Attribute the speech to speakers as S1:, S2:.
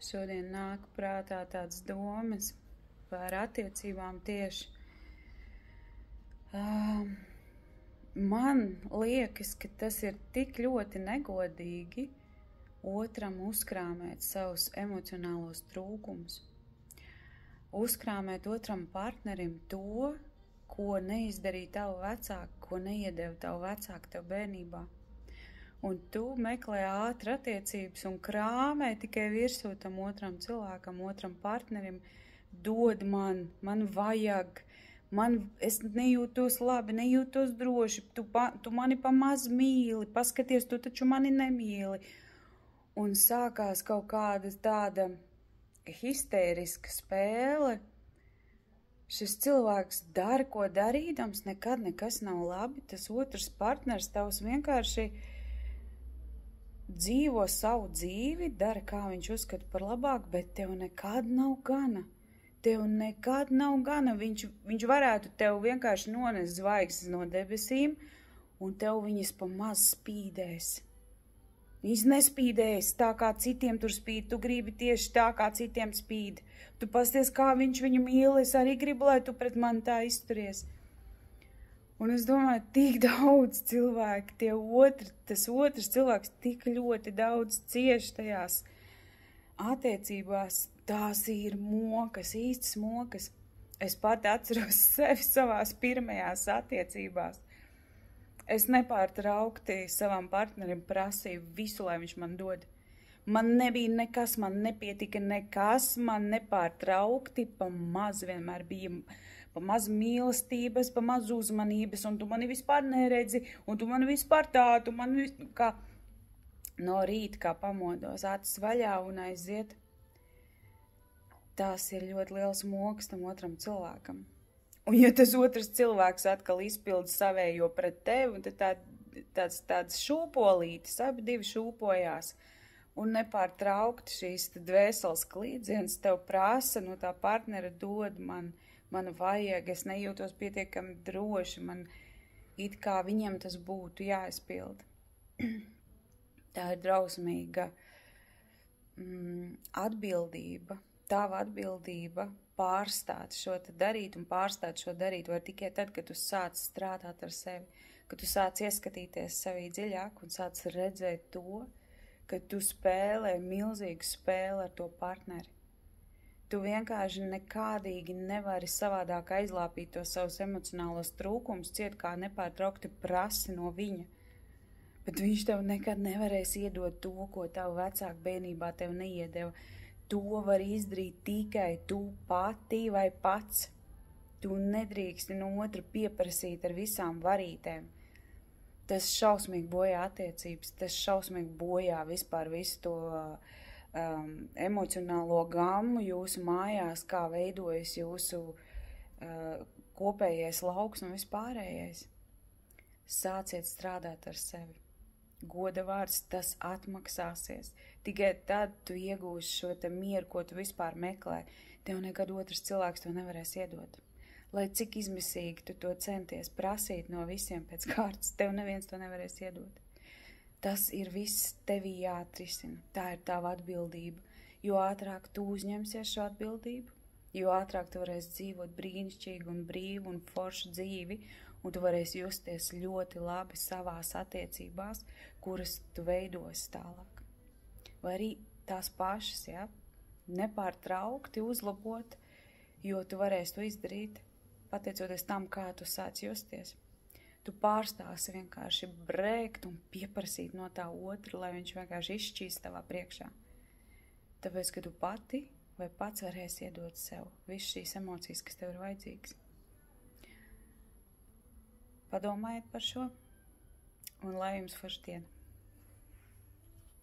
S1: Šodien nāk prātā tādas domas par attiecībām tieši. Man liekas, ka tas ir tik ļoti negodīgi otram uzkrāmēt savus emocionālos trūkumus. Uzkrāmēt otram partnerim to, ko neizdarīja tavu vecāku, ko neiedeva tavu vecāku tev bērnībā. Un tu meklē ātri attiecības un krāmē tikai virsū tam otram cilvēkam, otram partnerim, dod man vajag, es nejūtos labi, nejūtos droši, tu mani pa maz mīli, paskaties, tu taču mani nemīli. Un sākās kaut kāda tāda histēriska spēle. Šis cilvēks dara, ko darīdams, nekad nekas nav labi, tas otrs partners tavs vienkārši dzīvo savu dzīvi, dara, kā viņš uzskata par labāku, bet tev nekad nav gana. Tev nekad nav gana. Viņš varētu tev vienkārši nonest zvaigznes no debesīm, un tev viņas pa maz spīdēs. Viņas nespīdēs tā, kā citiem tur spīd. Tu gribi tieši tā, kā citiem spīd. Tu pasties, kā viņš viņu mīl, es arī gribu, lai tu pret mani tā izturies. Un es domāju, tik daudz cilvēku, tas otrs cilvēks tik ļoti daudz cieši tajās attiecībās. Tās ir mokas, īstas mokas. Es pati atceros sevi savās pirmajās attiecībās. Es nepārtraukti savam partnerim prasīju visu, lai viņš man dod. Man nebija nekas, man nepietika nekas, man nepārtraukti pa maz vienmēr bija, pa maz mīlestības, pa maz uzmanības, un tu mani vispār neredzi, un tu mani vispār tā, tu mani kā no rīta, kā pamodos, acis vaļā un aiziet. Tās ir ļoti liels moks tam otram cilvēkam. Un ja tas otrs cilvēks atkal izpilda savējo pret tevi, tad tāds šūpolītis, abi divi šūpojās, un nepārtraukti šīs dvēseles klīdzienas tev prasa, no tā partnera dod man vajag, es nejūtos pietiekami droši, man it kā viņam tas būtu jāizpilda. Tā ir drausmīga atbildība. Tava atbildība pārstāt šo te darīt un pārstāt šo darīt var tikai tad, kad tu sāc strādāt ar sevi, kad tu sāc ieskatīties sevī dziļāk un sāc redzēt to, ka tu spēlē milzīgu spēli ar to partneri. Tu vienkārši nekādīgi nevari savādāk aizlāpīt tos savus emocionālos trūkumus, ciet kā nepārtraukti prasi no viņa. Bet viņš tev nekad nevarēs iedot to, ko tavu vecāku bērnībā tev neiedeva. To var izdarīt tikai tu pati vai pats. Tu nedrīksti no otra pieprasīt ar visām varītēm. Tas šausmīgi bojā attiecības, tas šausmīgi bojā vispār visu to emocionālo gammu jūsu mājās, kā veidojas jūsu kopējais lauks un vispārējais. Sāciet strādāt ar sevi. Goda vārds, tas atmaksāsies. Tikai tad tu iegūsi šo te mieru, ko tu vispār meklē. Tev nekad otrs cilvēks to nevarēs iedot. Lai cik izmisīgi tu to centies prasīt no visiem pēc kārtas, tev neviens to nevarēs iedot. Tas ir viss tevī jāatrisina. Tā ir tava atbildība. Jo ātrāk tu uzņemsies šo atbildību, jo ātrāk tu varēsi dzīvot brīnišķīgu un brīvu un foršu dzīvi, un tu varēsi justies ļoti labi savās attiecībās, kuras tu veidosi tālāk. Vai arī tās pašas, ja? Nepārtraukti uzlabot, jo tu varēsi to izdarīt, pateicoties tam, kā tu sāc justies. Tu pārstāsi vienkārši brēkt un pieprasīt no tā otra, lai viņš vienkārši izšķīst tavā priekšā. Tāpēc, ka tu pati vai pats varēsi iedot sev visu šīs emocijas, kas tev ir vajadzīgas. Padomājiet par šo, un lai jums forša diena.